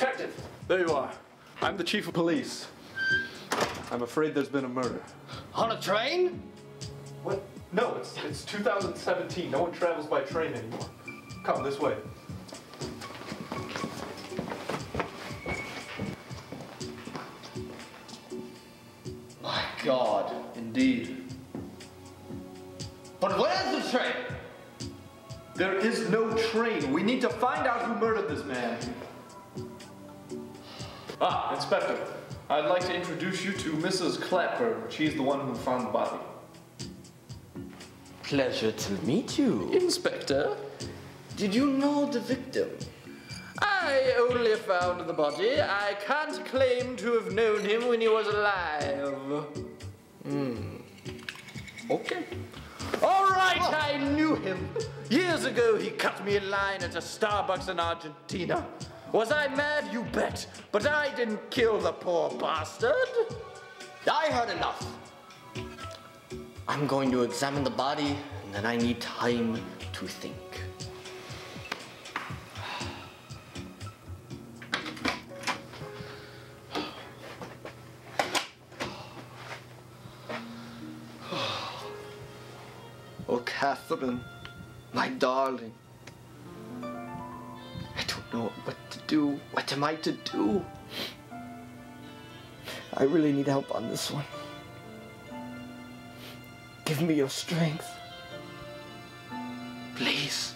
Detective! There you are. I'm the chief of police. I'm afraid there's been a murder. On a train? What? No, it's 2017. No one travels by train anymore. Come this way. My God, indeed. But where's the train? There is no train. We need to find out who murdered this man. Ah, Inspector. I'd like to introduce you to Mrs. Clapper. She's the one who found the body. Pleasure to meet you. Inspector? Did you know the victim? I only found the body. I can't claim to have known him when he was alive. Okay. All right, I knew him. Years ago, he cut me in line at a Starbucks in Argentina. Was I mad? You bet. But I didn't kill the poor bastard. I heard enough. I'm going to examine the body, and then I need time to think. Oh, Catherine, my darling. I don't know what to do. What am I to do? I really need help on this one. Give me your strength. Please.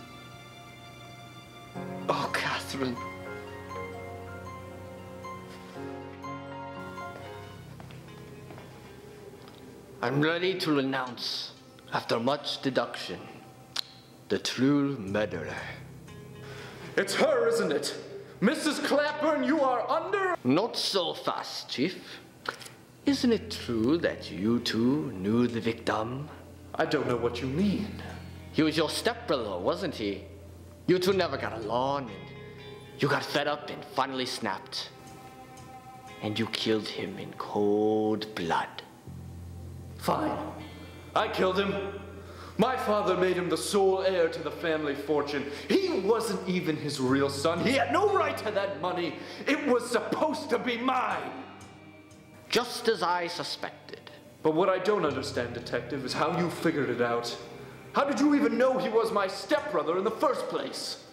Oh, Catherine. I'm ready to announce, after much deduction, the true murderer. It's her, isn't it? Mrs. Clapper, you are under... Not so fast, Chief. Isn't it true that you two knew the victim? I don't know what you mean. He was your stepbrother, wasn't he? You two never got along, and you got fed up and finally snapped. And you killed him in cold blood. Fine. I killed him. My father made him the sole heir to the family fortune. He wasn't even his real son. He had no right to that money. It was supposed to be mine. Just as I suspected. But what I don't understand, Detective, is how you figured it out. How did you even know he was my stepbrother in the first place?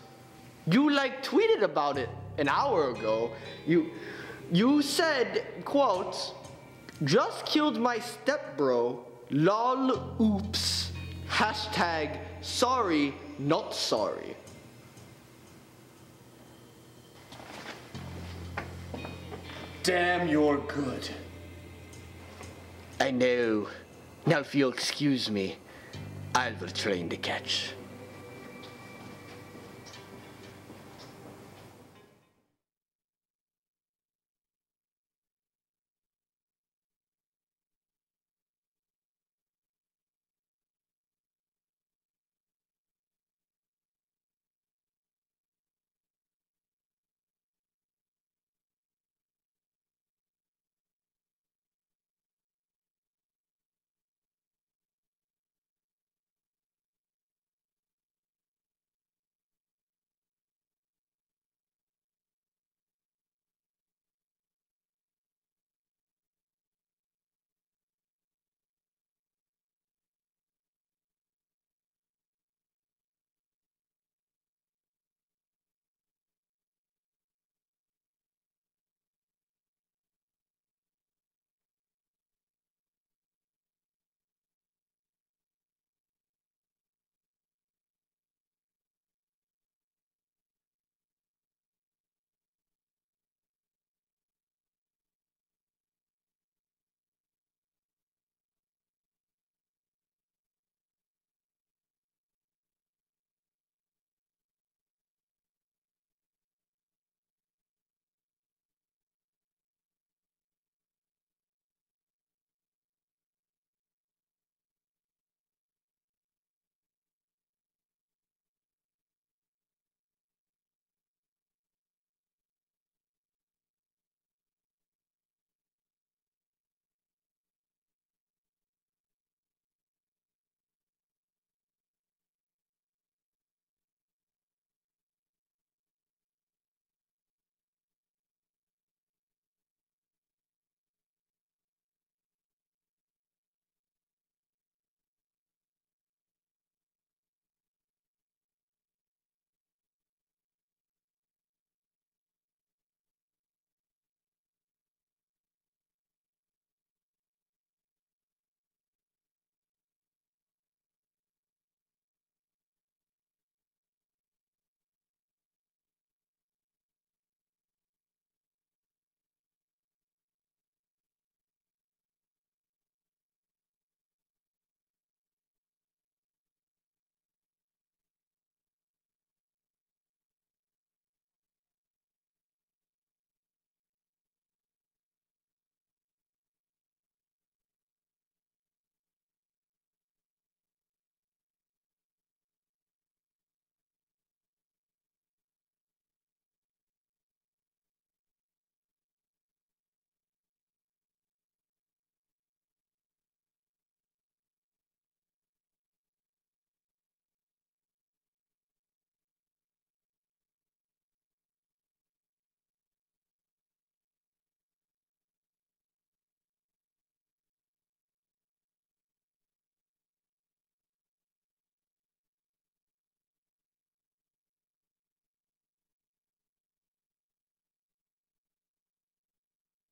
You tweeted about it an hour ago. You said, quote, "Just killed my stepbro, lol, oops, hashtag sorry, not sorry." Damn, you're good. I know. Now if you'll excuse me, I have a train to catch.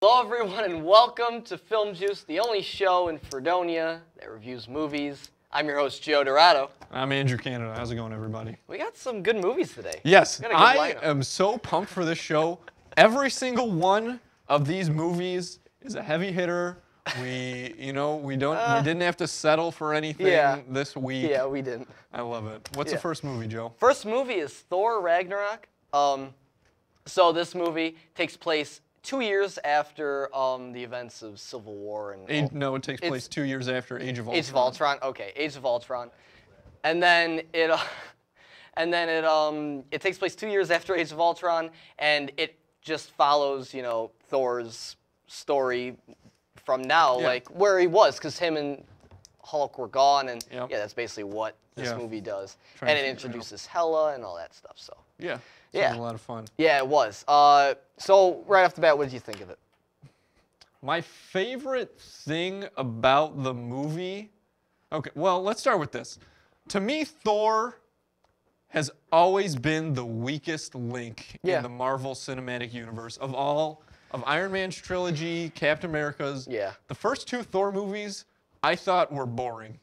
Hello everyone and welcome to Film Juice, the only show in Fredonia that reviews movies. I'm your host, Joe Dorado. I'm Andrew Canada. How's it going, everybody? We got some good movies today. Yes, I am so pumped for this show. Every single one of these movies is a heavy hitter. We didn't have to settle for anything this week. Yeah, we didn't. I love it. What's the first movie, Joe? First movie is Thor Ragnorok. So this movie takes place 2 years after the events of Civil War and No, it takes place 2 years after Age of Ultron. Age of Ultron. Okay, Age of Ultron, and then it takes place 2 years after Age of Ultron, and it just follows Thor's story from now, like where he was, because him and Hulk were gone, and that's basically what this movie does, and it introduces Hela and all that stuff. So it was a lot of fun. Yeah, it was. So right off the bat, what did you think of it? My favorite thing about the movie. Okay, well, let's start with this. To me, Thor has always been the weakest link in the Marvel Cinematic Universe of all of Iron Man's trilogy, Captain America's. Yeah. The first two Thor movies I thought were boring.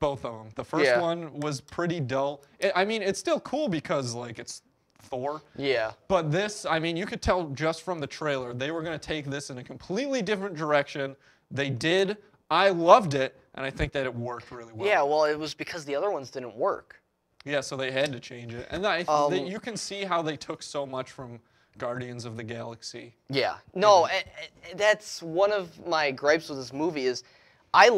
Both of them. The first one was pretty dull. I mean, it's still cool because like it's Thor. Yeah. But this, I mean, you could tell just from the trailer they were going to take this in a completely different direction. They did. I loved it, and I think that it worked really well. Yeah, well, it was because the other ones didn't work. Yeah, so they had to change it. And you can see how they took so much from Guardians of the Galaxy. Yeah. No, that's one of my gripes with this movie is I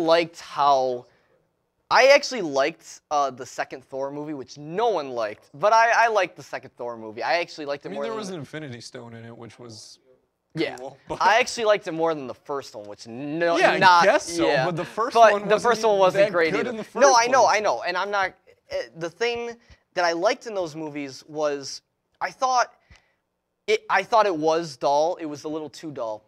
actually liked the second Thor movie, which no one liked, but I liked the second Thor movie. I actually liked it more. There was an Infinity Stone in it, which was cool. I actually liked it more than the first one, which I guess so. But the first one wasn't great either. No, I know, and I'm not. The thing that I liked in those movies was I thought it was dull. It was a little too dull,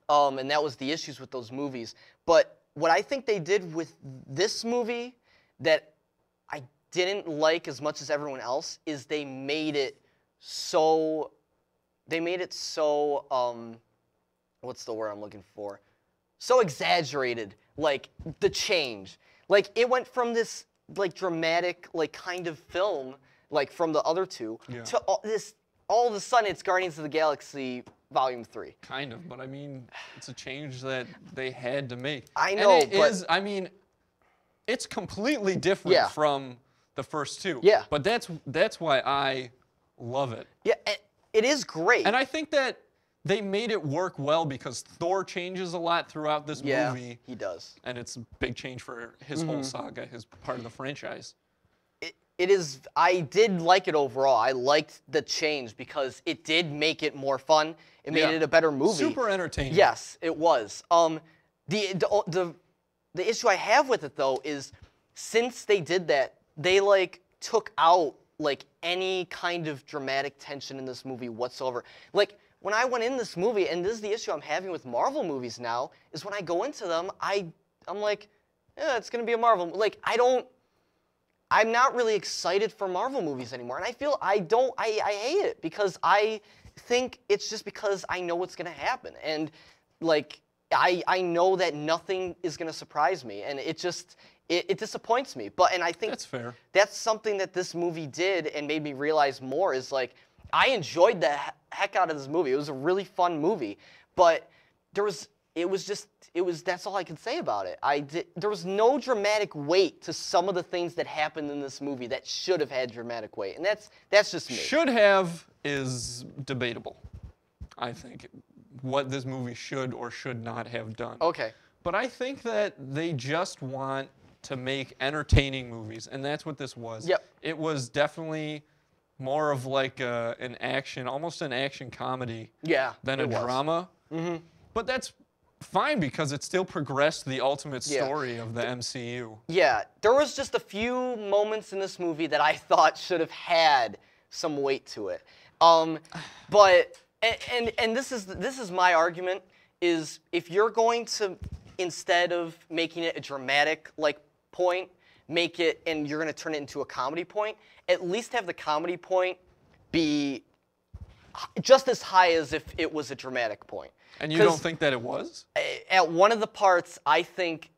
and that was the issues with those movies. But what I think they did with this movie that I didn't like as much as everyone else is they made it so what's the word I'm looking for? So exaggerated, like the change. Like it went from this like dramatic like kind of film like from the other two to all of a sudden it's Guardians of the Galaxy Volume 3. Kind of, but I mean, it's a change that they had to make. I know, I mean, it's completely different from the first two. Yeah. But that's why I love it. Yeah, it is great. And I think that they made it work well because Thor changes a lot throughout this movie. Yeah, he does. And it's a big change for his whole saga, his part of the franchise. It is. I did like it overall. I liked the change because it did make it more fun. It made it a better movie. Super entertaining. Yes, it was. The issue I have with it though is since they did that, they like took out like any kind of dramatic tension in this movie whatsoever. Like when I went in this movie, and this is the issue I'm having with Marvel movies now, is when I go into them, I'm like, yeah, it's gonna be a Marvel. Like I'm not really excited for Marvel movies anymore, and I feel I hate it because I think it's just because I know what's gonna happen, and like I know that nothing is gonna surprise me, and it disappoints me. And I think that's fair. That's something that this movie did and made me realize more is like I enjoyed the heck out of this movie. It was a really fun movie, but that's all I can say about it. There was no dramatic weight to some of the things that happened in this movie that should have had dramatic weight, and that's just me. Should have is debatable, I think, what this movie should or should not have done. Okay. But I think that they just want to make entertaining movies, and that's what this was. Yep. It was definitely more of like almost an action comedy than a drama. Mm-hmm. But that's fine because it still progressed the ultimate story of the MCU. Yeah, there was just a few moments in this movie that I thought should have had some weight to it. But this is my argument is if you're going to, instead of making it a dramatic like point, make it and you're going to turn it into a comedy point, at least have the comedy point be just as high as if it was a dramatic point. And you don't think that it was? At one of the parts, I think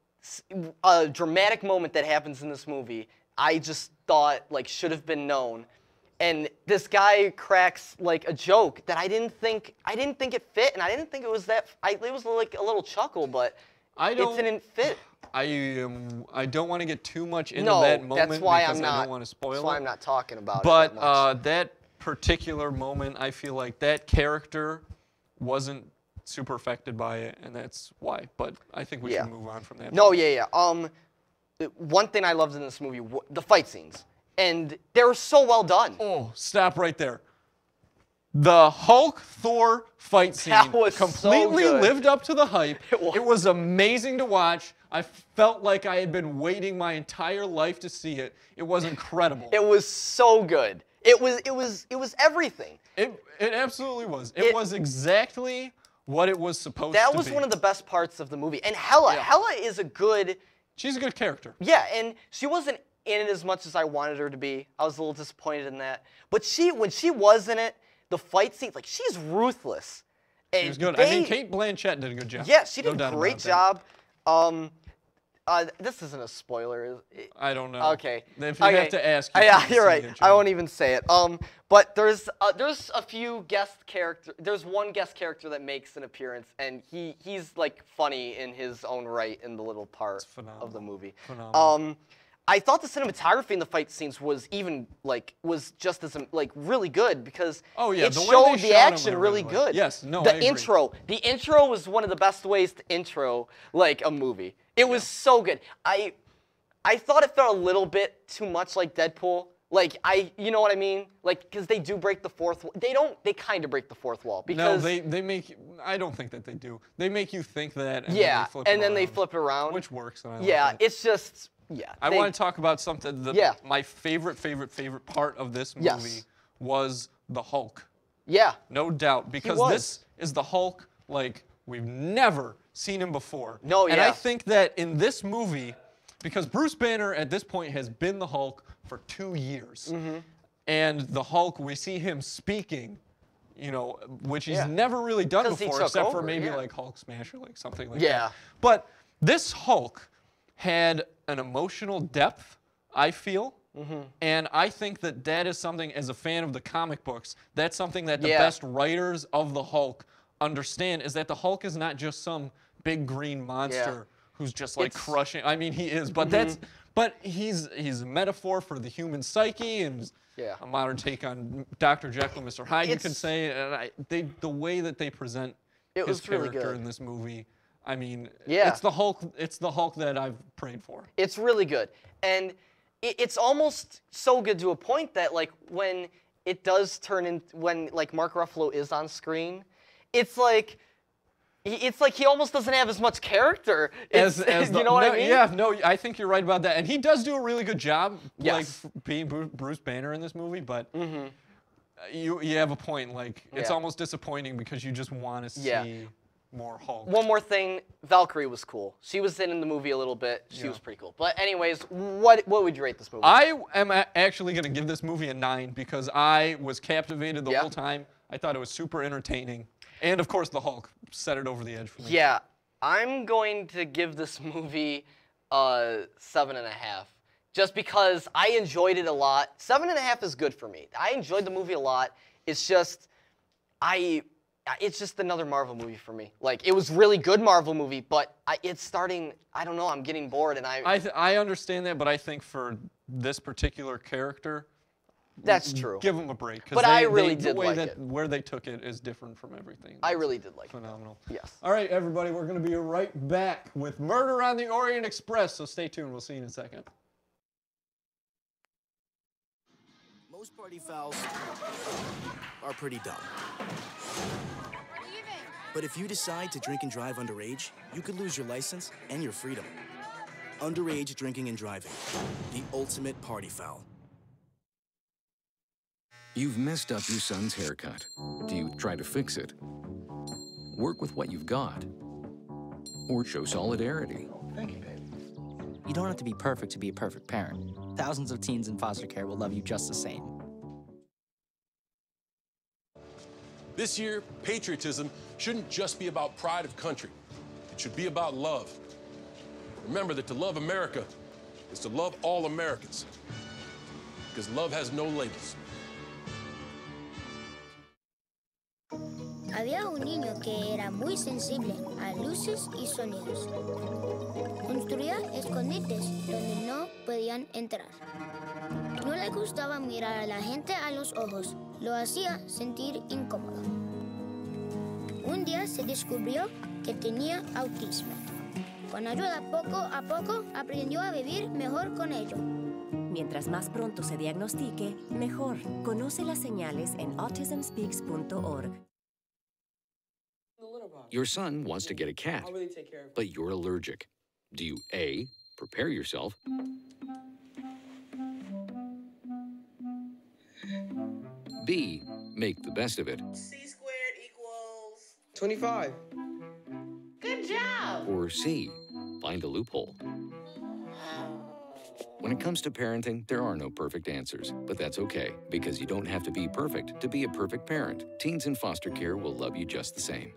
a dramatic moment that happens in this movie, I just thought like should have been known. And this guy cracks like a joke that I didn't think it fit, and I didn't think it was that. It was like a little chuckle, but it didn't fit. I don't want to get too much into that moment that's why because I'm not, I don't want to spoil it. That's why I'm not talking about but it that much. That particular moment, I feel like that character wasn't super affected by it, and that's why. But I think we should move on from that. No, yeah. One thing I loved in this movie, the fight scenes, and they were so well done. Oh, stop right there. The Hulk-Thor fight scene completely lived up to the hype. It was amazing to watch. I felt like I had been waiting my entire life to see it. It was incredible. It was so good. It was everything. It absolutely was. It was exactly what it was supposed to be. That was one of the best parts of the movie. And Hela is a good... She's a good character. Yeah, and she wasn't in it as much as I wanted her to be. I was a little disappointed in that. But when she was in it, the fight scenes, like, she's ruthless. She was good. I mean, Cate Blanchett did a good job. Yeah, she did a great job. This isn't a spoiler, is it? I don't know. Okay. If you have to ask, you're right. I won't even say it. But there's a few guest characters. There's one guest character that makes an appearance, and he's like funny in his own right in the little part of the movie. Phenomenal. I thought the cinematography in the fight scenes was just as really good because it showed the action really good. Yes, no, the intro was one of the best ways to intro like a movie. It was so good. I thought it felt a little bit too much like Deadpool. Like you know what I mean? Like because they do break the fourth. They kind of break the fourth wall because no, they make. I don't think that they do. They make you think that. And then they flip it around, which works. And it's just. Yeah, I want to talk about something that my favorite part of this movie was the Hulk. Yeah. No doubt, because this is the Hulk like we've never seen him before. No, And I think that in this movie, because Bruce Banner at this point has been the Hulk for 2 years, and the Hulk, we see him speaking, you know, which he's never really done before, except for maybe like Hulk Smash or like something like that. But this Hulk had an emotional depth, I feel, and I think that that is something, as a fan of the comic books, that's something that the best writers of the Hulk understand, is that the Hulk is not just some big green monster who's just like crushing. I mean, he is, but but he's a metaphor for the human psyche and a modern take on Dr. Jekyll and Mr. Hyde, you can say. And the way that they present his character in this movie. I mean, it's the Hulk. It's the Hulk that I've prayed for. It's really good, and it's almost so good to a point that like when it does turn in, when like Mark Ruffalo is on screen, it's like he almost doesn't have as much character as you know what I mean? Yeah, no, I think you're right about that, and he does do a really good job, like being Bruce Banner in this movie. But you have a point. Like it's almost disappointing because you just want to see. More Hulk. One more thing, Valkyrie was cool. She was in the movie a little bit. She was pretty cool. But anyways, what would you rate this movie? I am actually going to give this movie a 9 because I was captivated the whole time. I thought it was super entertaining. And of course, the Hulk set it over the edge for me. Yeah, I'm going to give this movie a 7.5. Just because I enjoyed it a lot. 7.5 is good for me. I enjoyed the movie a lot. It's just, it's just another Marvel movie for me. Like, it was really good Marvel movie, but it's starting, I don't know, I'm getting bored, and I understand that, but I think for this particular character, that's true. Give them a break. But I really did like it. Where they took it is different from everything. I really did like it. Phenomenal. Yes. All right, everybody, we're going to be right back with Murder on the Orient Express, so stay tuned. We'll see you in a second. Most party fouls are pretty dumb. But if you decide to drink and drive underage, you could lose your license and your freedom. Underage drinking and driving, the ultimate party foul. You've messed up your son's haircut. Do you try to fix it? Work with what you've got? Or show solidarity? Thank you, babe. You don't have to be perfect to be a perfect parent. Thousands of teens in foster care will love you just the same. This year, patriotism shouldn't just be about pride of country. It should be about love. Remember that to love America is to love all Americans, because love has no labels. Había un niño que era muy sensible a luces y sonidos. Construía escondites donde no podían entrar. No le gustaba mirar a la gente a los ojos. Lo hacía sentir incómodo. Un día se descubrió que tenía autismo. Con ayuda poco a poco aprendió a vivir mejor con ello. Mientras más pronto se diagnostique, mejor. Conoce las señales en autismspeaks.org. Your son wants to get a cat, but you're allergic. Do you A, prepare yourself, B, make the best of it, C squared equals 25. Good job. or C, find a loophole? When it comes to parenting, there are no perfect answers, but that's okay, because you don't have to be perfect to be a perfect parent. Teens in foster care will love you just the same.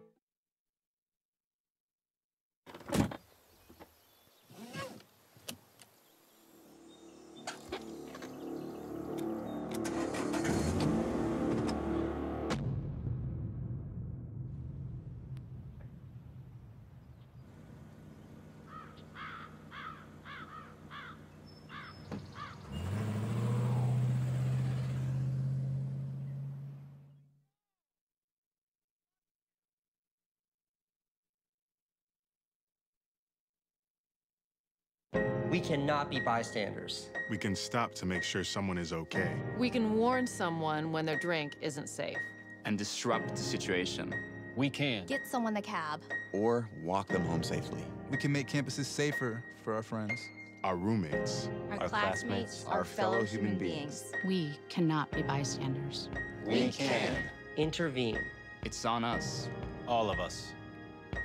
We cannot be bystanders. We can stop to make sure someone is okay. We can warn someone when their drink isn't safe. And disrupt the situation. We can. Get someone the cab. Or walk them home safely. We can make campuses safer for our friends. Our roommates. Our classmates, our fellow human beings. We cannot be bystanders. We can. Intervene. It's on us. All of us.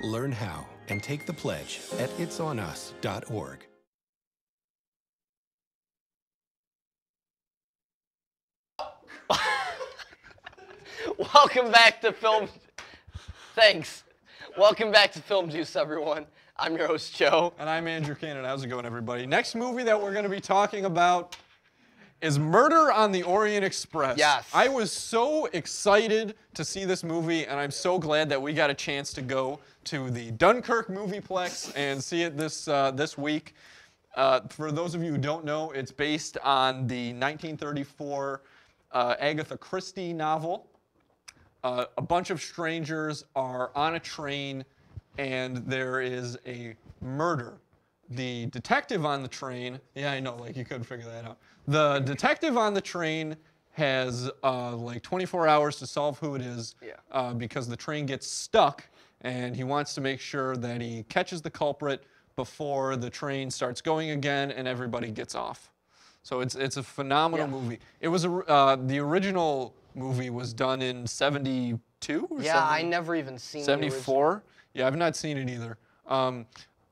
Learn how and take the pledge at itsonus.org. Welcome back to Film... Thanks. Welcome back to Film Juice, everyone. I'm your host, Joe. And I'm Andrew Cannon. How's it going, everybody? Next movie that we're going to be talking about is Murder on the Orient Express. Yes. I was so excited to see this movie, and I'm so glad that we got a chance to go to the Dunkirk Movieplex and see it this week. For those of you who don't know, it's based on the 1934 Agatha Christie novel. A bunch of strangers are on a train, and there is a murder. The detective on the train, yeah, I know, like you couldn't figure that out. The detective on the train has like 24 hours to solve who it is, because the train gets stuck, and he wants to make sure that he catches the culprit before the train starts going again and everybody gets off. So it's a phenomenal movie. It was the original movie was done in 72 or Yeah, I never even seen 74. Yeah, I've not seen it either.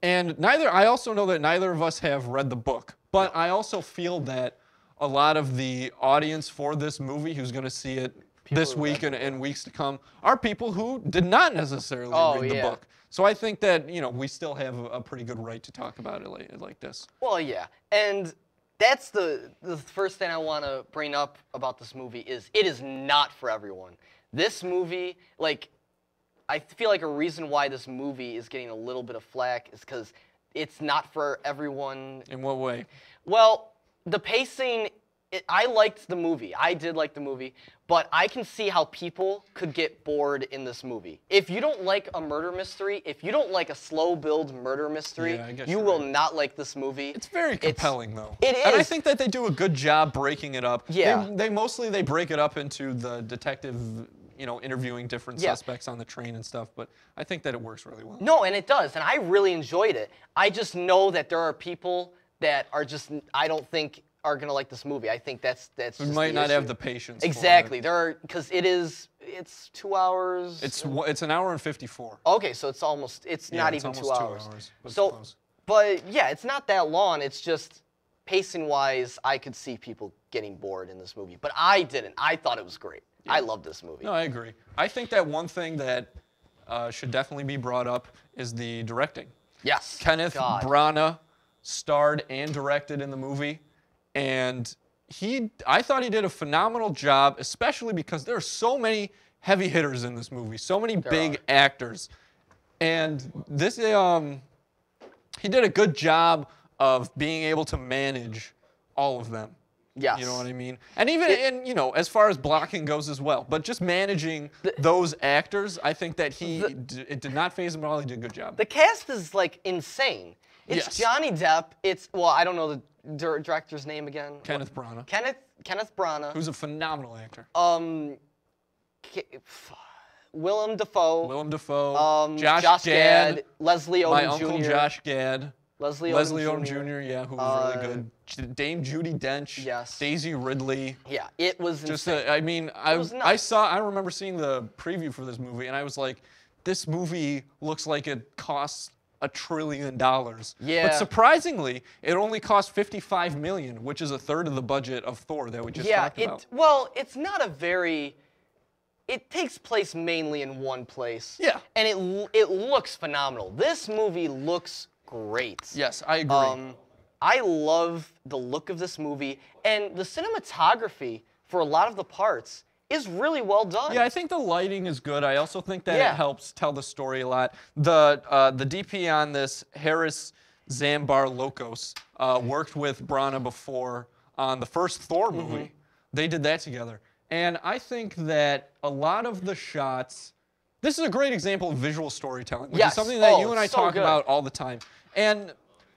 And I also know that neither of us have read the book, but I also feel that a lot of the audience for this movie who's going to see it this week and weeks to come are people who did not necessarily read the book. So I think that, you know, we still have a pretty good right to talk about it like this. Well, yeah, and that's the first thing I want to bring up about this movie is it is not for everyone. This movie, like, I feel like a reason why this movie is getting a little bit of flack is because it's not for everyone. In what way? Well, the pacing, I liked the movie. I did like the movie, but I can see how people could get bored in this movie. If you don't like a murder mystery, if you don't like a slow build murder mystery, you will not like this movie. It's very compelling, though. It is. And I think that they do a good job breaking it up. Yeah. They mostly break it up into the detective, you know, interviewing different suspects on the train and stuff, but I think that it works really well. No, and it does, and I really enjoyed it. I just know that there are people that are just, I don't think are gonna like this movie. I think that's We just might the not issue. have the patience. Exactly. There are, because it's 2 hours. It's an hour and 54. Okay, so it's almost, it's not even almost 2 hours. 2 hours, but it's So, close. but yeah, it's not that long. It's just pacing wise, I could see people getting bored in this movie, but I didn't. I thought it was great. I love this movie. No, I agree. I think that one thing that should definitely be brought up is the directing. Yes. Kenneth Branagh starred and directed in the movie, and I thought he did a phenomenal job, especially because there are so many heavy hitters in this movie, so many big actors, and this he did a good job of being able to manage all of them. Yes. You know what I mean? And even as far as blocking goes as well. But just managing those actors, I think that it did not faze him at all. He did a good job. The cast is like insane. It's Johnny Depp. I don't know the director's name again. Kenneth Branagh. Kenneth Branagh. Who's a phenomenal actor. Willem Dafoe. Josh Gad. Leslie Odom My Jr. uncle Josh Gad. Leslie Odom Jr. Yeah, who was really good. Dame Judi Dench. Yes. Daisy Ridley. Yeah, it was just. insane. I remember seeing the preview for this movie, and I was like, this movie looks like it costs $1 trillion. Yeah. But surprisingly, it only cost $55 million, which is a third of the budget of Thor that we just talked about. Well, it's not a very. It takes place mainly in one place. Yeah. And it looks phenomenal. This movie looks great. Yes, I agree. I love the look of this movie, and the cinematography for a lot of the parts is really well done. Yeah, I think the lighting is good. I also think that it helps tell the story a lot. The DP on this, Harris Zambar Locos, worked with Branagh before on the first Thor movie. They did that together. And I think that a lot of the shots, this is a great example of visual storytelling, which is something that you and I talk about all the time. And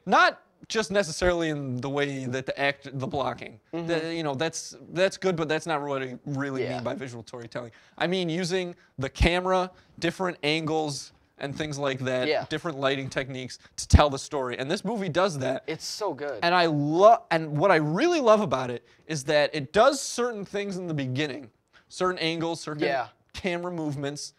not just necessarily in the way that the blocking. That's good, but that's not what I really mean by visual storytelling. I mean using the camera, different angles, and things like that, different lighting techniques to tell the story. And this movie does that. It's so good. And what I really love about it is that it does certain things in the beginning, certain angles, certain camera movements,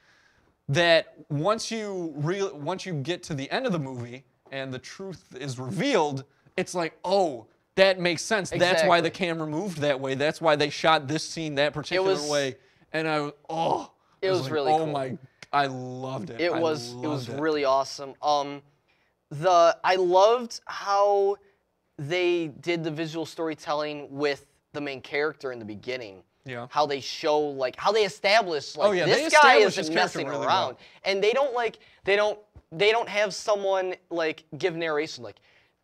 that once you get to the end of the movie and the truth is revealed, it's like, oh, that makes sense. Exactly. That's why the camera moved that way. That's why they shot this scene that particular way. And it was really cool. Oh my, I loved it. It was really awesome. I loved how they did the visual storytelling with the main character in the beginning. Yeah. How they show how they establish this guy isn't messing around. Well. And they don't have someone give narration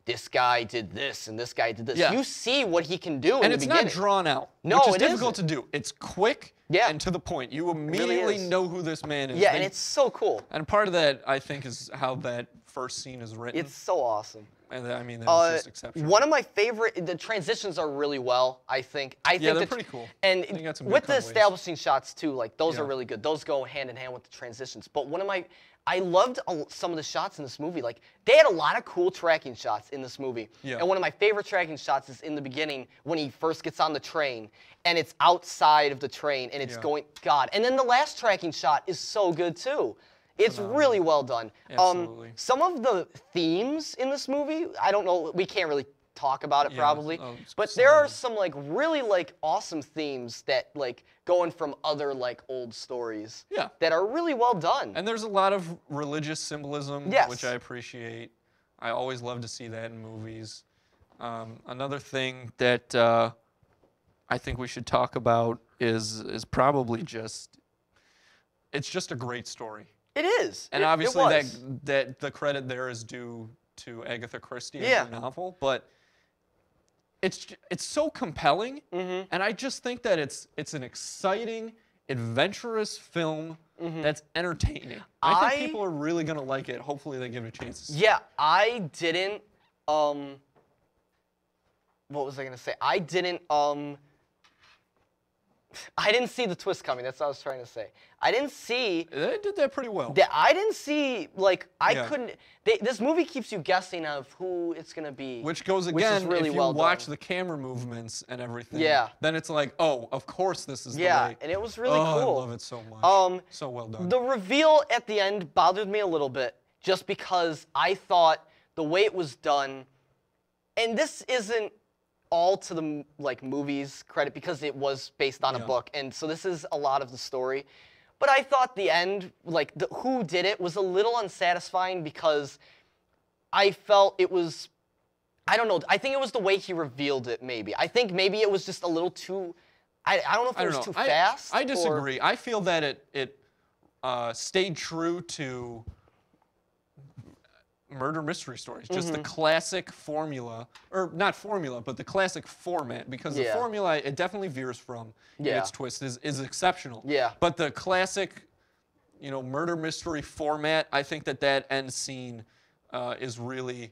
this guy did this and this guy did this. Yeah. You see what he can do in the beginning. And it's not drawn out, no, which is difficult to do. It's quick and to the point. You immediately really know who this man is. Yeah, and it's so cool. And part of that, I think, is how that first scene is written. It's so awesome. And I mean, that's just exceptional. One of my favorite, the transitions are really well, I think. Yeah, they're pretty cool. And with the establishing shots, too, those are really good. Those go hand in hand with the transitions. But I loved some of the shots in this movie. They had a lot of cool tracking shots in this movie. Yeah. And one of my favorite tracking shots is in the beginning when he first gets on the train and it's outside of the train and it's going, God. And then the last tracking shot is so good too. It's really well done. Absolutely. Some of the themes in this movie, I don't know, we can't really talk about it probably, but there are some really awesome themes that going from other old stories that are really well done. And there's a lot of religious symbolism, Yes. which I appreciate. I always love to see that in movies. Another thing that I think we should talk about is probably it's just a great story. It is. And obviously that the credit there is due to Agatha Christie and her novel, but it's so compelling, and I just think that it's an exciting, adventurous film that's entertaining. I think people are really gonna like it. Hopefully they give it a chance. Yeah, I didn't. What was I gonna say? I didn't see the twist coming. That's what I was trying to say. I didn't see. They did that pretty well. I didn't see couldn't. This movie keeps you guessing of who it's gonna be. Which goes again, which is really if you well watch done. the camera movements and everything. Yeah. Then it's like, oh, of course this is the way. Yeah, and it was really cool. I love it so much. So well done. The reveal at the end bothered me a little bit, just because I thought the way it was done, and this isn't all to the like movie's credit because it was based on a book, and so this is a lot of the story. But I thought the end, like who did it, was a little unsatisfying because I felt it was, I don't know, I think it was the way he revealed it. Maybe I think maybe it was just a little too. I don't know if it was too fast. I disagree. I feel that it stayed true to murder mystery stories, just the classic formula, or not formula, but the classic format, because the formula it definitely veers from its twist is exceptional. Yeah. But the classic, murder mystery format, I think that end scene is really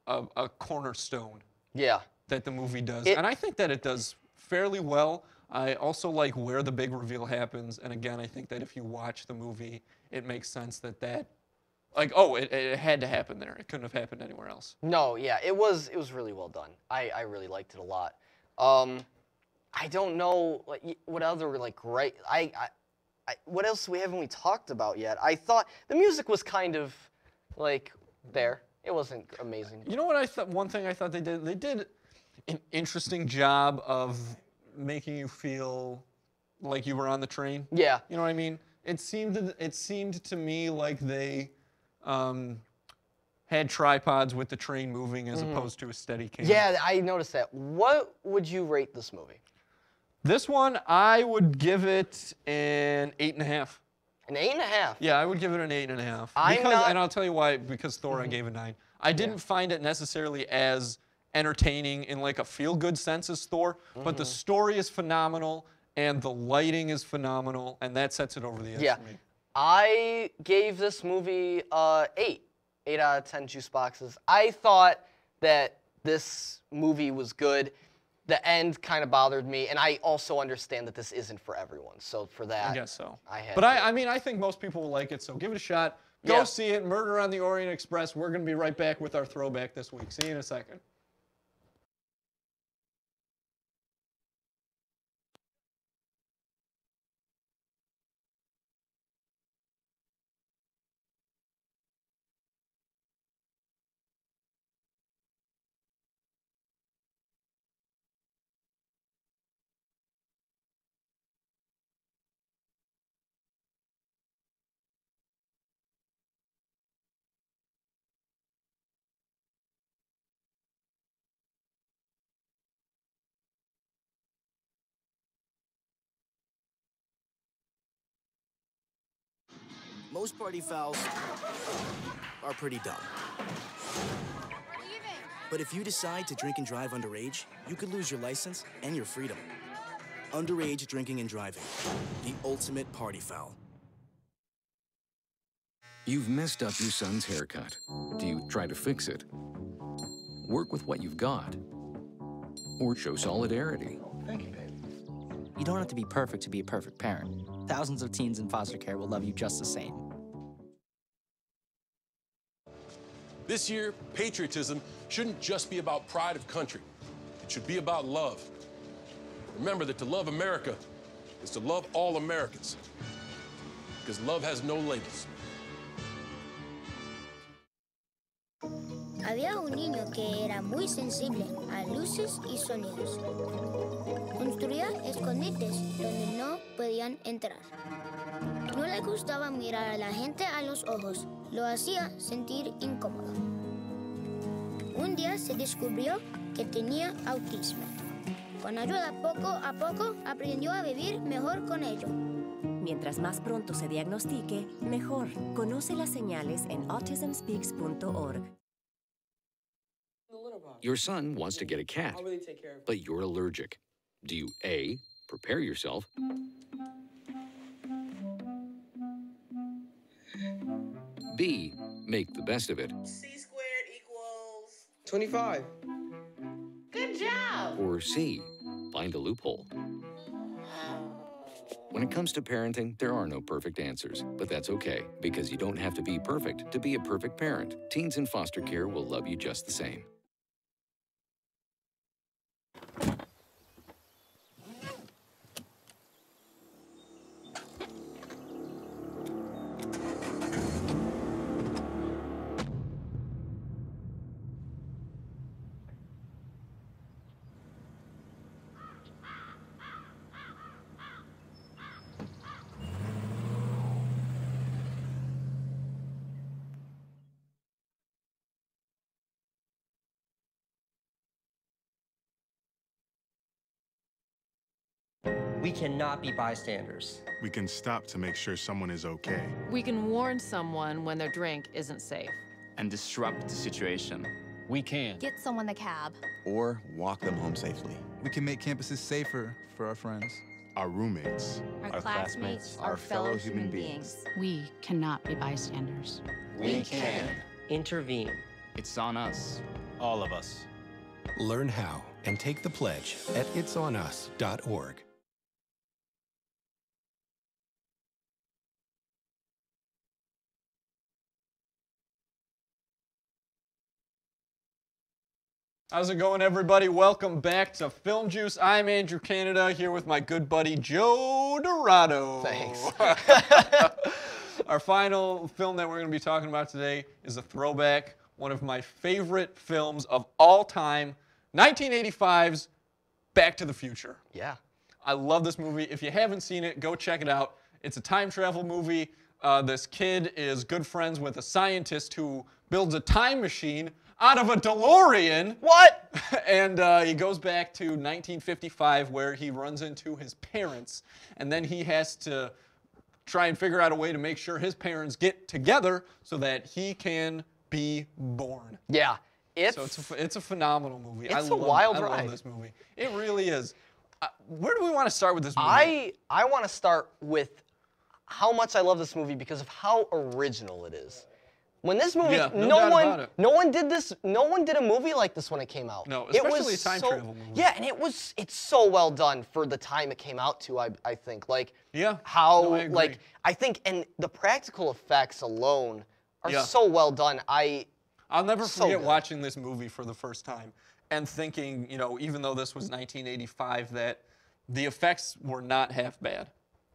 a cornerstone. Yeah. That the movie does, and I think that it does fairly well. I also like where the big reveal happens, and again, I think that if you watch the movie, it makes sense that. Like, oh, it had to happen there. It couldn't have happened anywhere else. No, yeah, it was really well done. I really liked it a lot. I don't know what other great. What else haven't we talked about yet? I thought the music was kind of like there. It wasn't amazing. You know what I thought? One thing I thought they did an interesting job of making you feel like you were on the train. Yeah. You know what I mean? It seemed to me like they had tripods with the train moving as opposed to a steady cam. Yeah, I noticed that. What would you rate this movie? This one, I would give it an 8.5. An 8.5? Yeah, I would give it an 8.5. And I'll tell you why, because Thor I gave a 9. I didn't find it necessarily as entertaining in like a feel-good sense as Thor, but the story is phenomenal, and the lighting is phenomenal, and that sets it over the edge for me. I gave this movie 8. 8 out of 10 juice boxes. I thought that this movie was good. The end kind of bothered me, and I also understand that this isn't for everyone. So for that, I guess so. I think most people will like it, so give it a shot. Go see it. Murder on the Orient Express. We're going to be right back with our throwback this week. See you in a second. Most party fouls are pretty dumb. But if you decide to drink and drive underage, you could lose your license and your freedom. Underage drinking and driving, the ultimate party foul. You've messed up your son's haircut. Do you try to fix it? Work with what you've got? Or show solidarity? Thank you, babe. You don't have to be perfect to be a perfect parent. Thousands of teens in foster care will love you just the same. This year, patriotism shouldn't just be about pride of country. It should be about love. Remember that to love America is to love all Americans. Because love has no labels. Había un niño que era muy sensible a luces y sonidos. Construía escondites donde no podían entrar. No le gustaba mirar a la gente a los ojos. Lo hacía sentir incómodo. Un día se descubrió que tenía autismo. Con ayuda, poco a poco, aprendió a vivir mejor con ello. Mientras más pronto se diagnostique, mejor. Conoce las señales en autismspeaks.org. Your son wants to get a cat, but you're allergic. Do you A, prepare yourself, B, make the best of it, C squared equals 25. Good job. or C, find a loophole? When it comes to parenting, there are no perfect answers, but that's okay, because you don't have to be perfect to be a perfect parent. Teens in foster care will love you just the same. Había un niño que era muy sensible a luces y sonidos. Construía escondites donde no podían entrar. No le gustaba mirar a la gente a los ojos. Lo hacía sentir incómodo. Un día se descubrió que tenía autismo. We cannot be bystanders. We can stop to make sure someone is okay. We can warn someone when their drink isn't safe. And disrupt the situation. We can. Get someone a cab. Or walk them home safely. We can make campuses safer for our friends. Our roommates. Our classmates, our fellow human beings. We cannot be bystanders. We can. Intervene. It's on us. All of us. Learn how and take the pledge at itsonus.org. How's it going, everybody? Welcome back to Film Juice. I'm Andrew Canada, here with my good buddy Joe Dorado. Thanks. Our final film that we're going to be talking about today is a throwback, one of my favorite films of all time, 1985's Back to the Future. Yeah. I love this movie. If you haven't seen it, go check it out. It's a time travel movie. This kid is good friends with a scientist who builds a time machine out of a DeLorean. What? And he goes back to 1955 where he runs into his parents. And then he has to try and figure out a way to make sure his parents get together so that he can be born. Yeah. It's a phenomenal movie. It's a wild ride. I love this movie. It really is. Where do we want to start with this movie? I want to start with how much I love this movie because of how original it is. When this movie, no one did a movie like this when it came out. No, especially a time travel movie. Yeah, and it's so well done for the time it came out to. I think like I like I think and the practical effects alone are so well done. I'll never forget watching this movie for the first time and thinking, you know, even though this was 1985, that the effects were not half bad.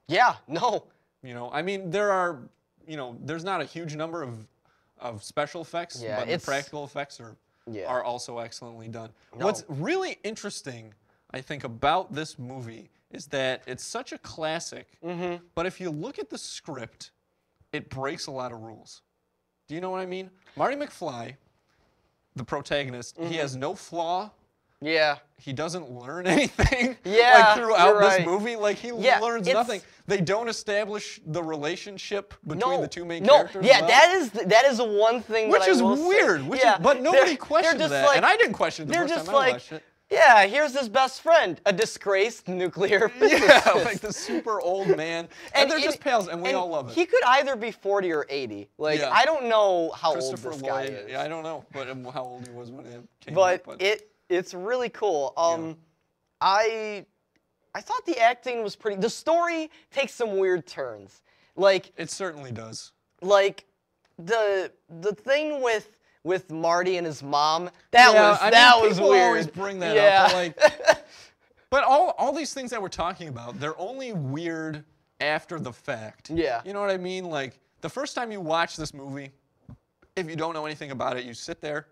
Yeah, no. You know, I mean, there's not a huge number of special effects, but the practical effects are also excellently done. No. What's really interesting, I think, about this movie is that it's such a classic, but if you look at the script, it breaks a lot of rules. Do you know what I mean? Marty McFly, the protagonist, he has no flaw. Yeah. He doesn't learn anything like throughout this movie. Like he learns nothing. They don't establish the relationship between the two main characters. Yeah, that is one thing which that is I will weird. say. But nobody questioned that, like, and I didn't question it the first time I watched it. Yeah, here's his best friend, a disgraced nuclear physicist. Yeah, like the super old man. And they're just pals, and we all love it. He could either be 40 or 80. Like, I don't know how old this guy is. Yeah, I don't know, but how old he was when it came out. But it's really cool. I thought the acting was pretty. The story takes some weird turns. Like it certainly does. Like the thing with Marty and his mom, that was people weird. Always bring that up. But, like, but all these things that we're talking about, they're only weird after the fact. Yeah. You know what I mean? Like the first time you watch this movie, if you don't know anything about it, you sit there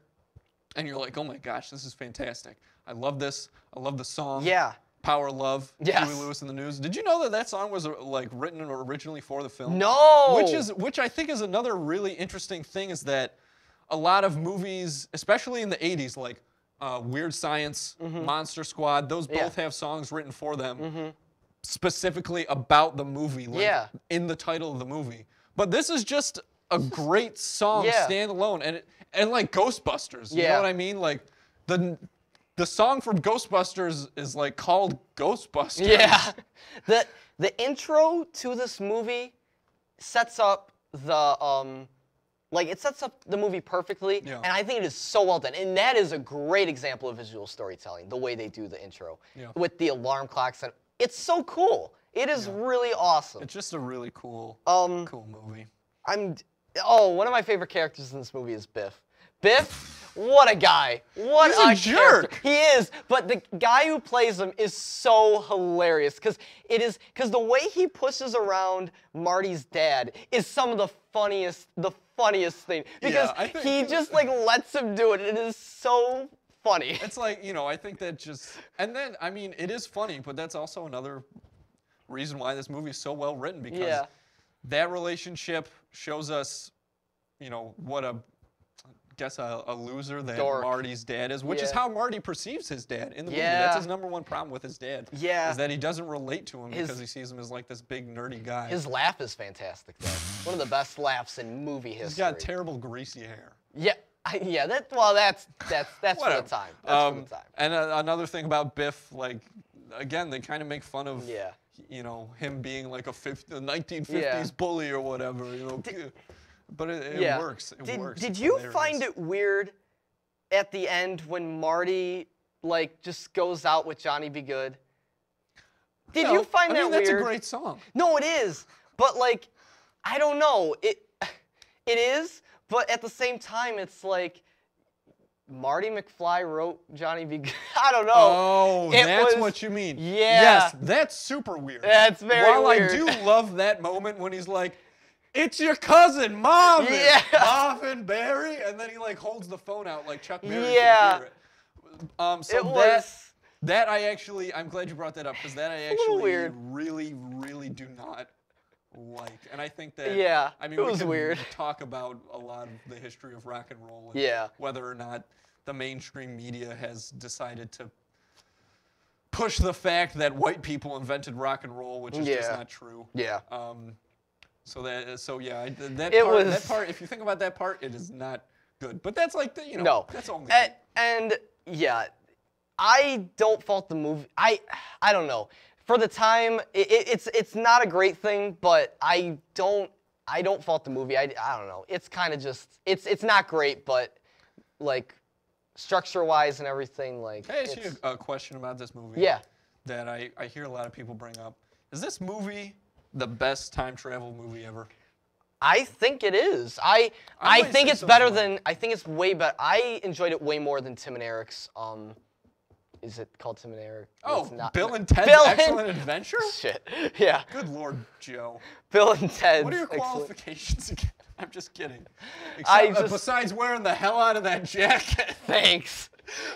and you're like, oh my gosh, this is fantastic. I love this. I love the song. Yeah. Power Love. Yes. Huey Lewis and the News. Did you know that song was like written originally for the film? No. Which I think is another really interesting thing is that a lot of movies, especially in the 80s, like Weird Science, Monster Squad, those both have songs written for them specifically about the movie, like in the title of the movie. But this is just a great song standalone, and like Ghostbusters, you know what I mean? Like the song from Ghostbusters is like called Ghostbusters. Yeah, the intro to this movie sets up the it sets up the movie perfectly, and I think it is so well done. And that is a great example of visual storytelling, the way they do the intro with the alarm clocks. And it's so cool. It is really awesome. It's just a really cool, cool movie. One of my favorite characters in this movie is Biff. Biff, what a guy. What He's a jerk. Character. He is, but the guy who plays him is so hilarious because the way he pushes around Marty's dad is some of the funniest thing because he just like lets him do it. It is so funny. It's like, I think that just, and then, I mean, it is funny, but that's also another reason why this movie is so well written because that relationship shows us, what a guess, a loser that Dork. Marty's dad is, which is Yeah. how Marty perceives his dad in the movie. Yeah. That's his #1 problem with his dad. Yeah. Is that he doesn't relate to him His- because he sees him as like this big nerdy guy. His laugh is fantastic, though. One of the best laughs in movie history. He's got terrible greasy hair. Yeah, yeah. That's for the Whatever. time. That's for the time. And another thing about Biff, like, again, they kind of make fun of, Yeah. you know, him being like a 1950s bully or whatever, you know. But it works. It works. Did It's you hilarious. find it weird at the end when Marty like just goes out with Johnny Be Good? Did you find that weird? That's a great song. No, it is. But like, I don't know. It is. But at the same time, it's like Marty McFly wrote Johnny Be Good. I don't know. Oh, It that's was- what you mean. Yeah. Yes, that's super weird. That's very While weird. I do love that moment when he's like, "It's your cousin, Marvin, Yeah. Marvin Barry," and then he like holds the phone out like Chuck Berry Yeah. can hear it. So It was- that I actually, I'm glad you brought that up because that I little actually weird. really do not like, and I think that Yeah, I mean it we was could weird. talk about a lot of the history of rock and roll, and Yeah. whether or not the mainstream media has decided to push the fact that white people invented rock and roll, which is just Yeah. not true. Yeah. So yeah, that part. If you think about that part, it is not good. But that's like the, No. that's only. And yeah, I don't fault the movie. I don't know. For the time, it's not a great thing, but I don't fault the movie. I don't know. It's kind of just it's not great, but like structure-wise and everything, like. Can I ask you a question about this movie? Yeah. That I hear a lot of people bring up. Is this movie the best time travel movie ever? I think it is. I might think say it's so better as well. than. I think it's way better. I enjoyed it way more than Tim and Eric's. Is it called Tim and Eric? Oh, It's not- Bill and Ted's Bill and- Excellent Adventure? Shit. Yeah. Good Lord, Joe. Bill and Ted's. What are your Excellent- qualifications again? I'm just kidding. I Except, just- besides wearing the hell out of that jacket. Thanks.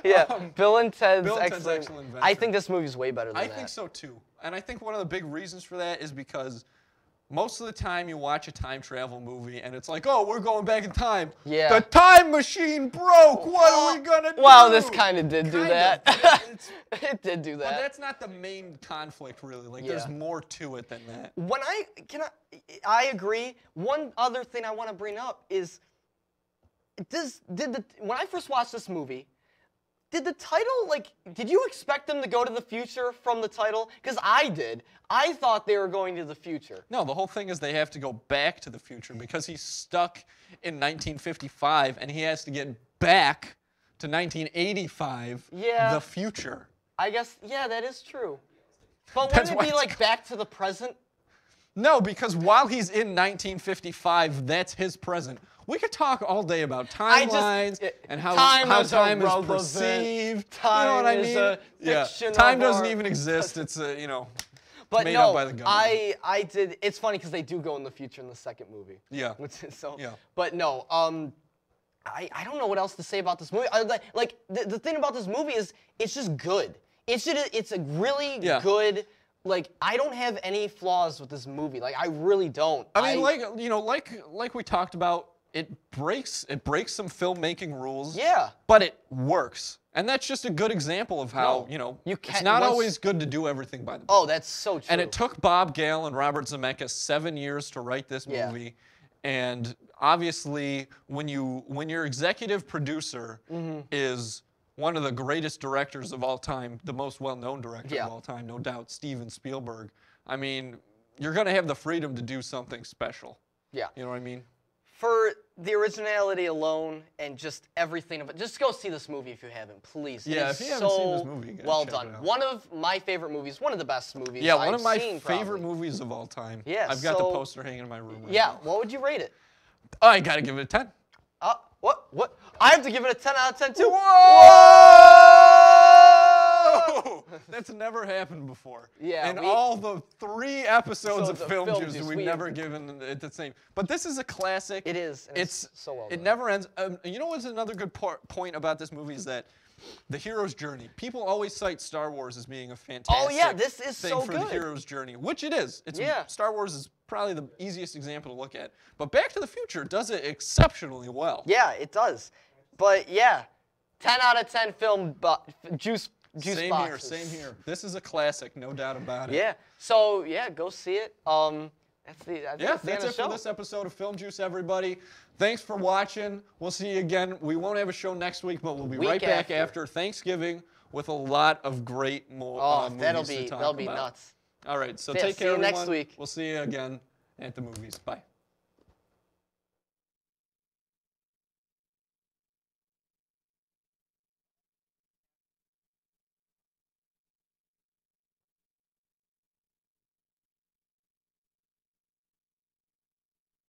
Yeah. Bill and Ted's Bill and Ted's Excellent. Excellent I Adventure. think this movie's way better than I that. think so too. And I think one of the big reasons for that is because most of the time you watch a time travel movie and it's like, oh, we're going back in time. Yeah. The time machine broke. What are we going to do? Well, this kind of did do Kind that. of. It did do But that. that's not the main conflict, really. Like, there's Yeah. more to it than that. When I agree. One other thing I want to bring up is, when I first watched this movie, did the title, did you expect them to go to the future from the title? Because I did. I thought they were going to the future. No, the whole thing is they have to go back to the future because he's stuck in 1955 and he has to get back to 1985, Yeah. the future. I guess, yeah, that is true. But That's wouldn't it be why like back to the present? No, because while he's in 1955, that's his present. We could talk all day about timelines and how time is irrelevant. perceived. Time you know what I mean? is a fiction Time of doesn't our- even exist. It's But made no, up by the government. I did. It's funny because they do go in the future in the second movie. Yeah. Which is so. Yeah. But no, I don't know what else to say about this movie. The thing about this movie is it's just good. It's a really good. I don't have any flaws with this movie. I really don't. I mean, like we talked about, it breaks some filmmaking rules. Yeah. But it works. And that's just a good example of how, it's not always good to do everything by the book. Oh, that's so true. And it took Bob Gale and Robert Zemeckis 7 years to write this movie. And obviously, when your executive producer is one of the greatest directors of all time, the most well-known director of all time, no doubt, Steven Spielberg, I mean, you're going to have the freedom to do something special. Yeah. You know what I mean? For the originality alone and just everything of it, just go see this movie if you haven't, please. Yeah, It is if you haven't seen this so movie, you gotta well check done. it out. One of my favorite movies, one of the best movies. Yeah, one I've of my seen, favorite probably. movies of all time. Yeah, I've got the so- poster hanging in my room right Yeah, now. what would you rate it? I gotta give it a 10. What? I have to give it a 10 out of 10 too. Whoa! That's never happened before. Yeah, In all the 3 episodes of So the Film Film Juice, Juice, we've never given it the same. But this is a classic. It is. And it's so well It done. never ends. You know what's another good point about this movie is that the hero's journey. People always cite Star Wars as being a fantastic Oh, yeah, this is thing so for the good. hero's journey, which it is. Yeah. Star Wars is probably the easiest example to look at. But Back to the Future does it exceptionally well. Yeah, it does. But yeah, 10 out of 10 film juice Same boxes. here, same here. This is a classic, no doubt about it. Yeah. So yeah, go see it. That's the end of the it show. for this episode of Film Juice, everybody. Thanks for watching. We'll see you again. We won't have a show next week, but we'll be right back after Thanksgiving with a lot of great movies that'll to talk be about. nuts. All right, so Yeah, take see care, you everyone. next week. We'll see you again at the movies. Bye.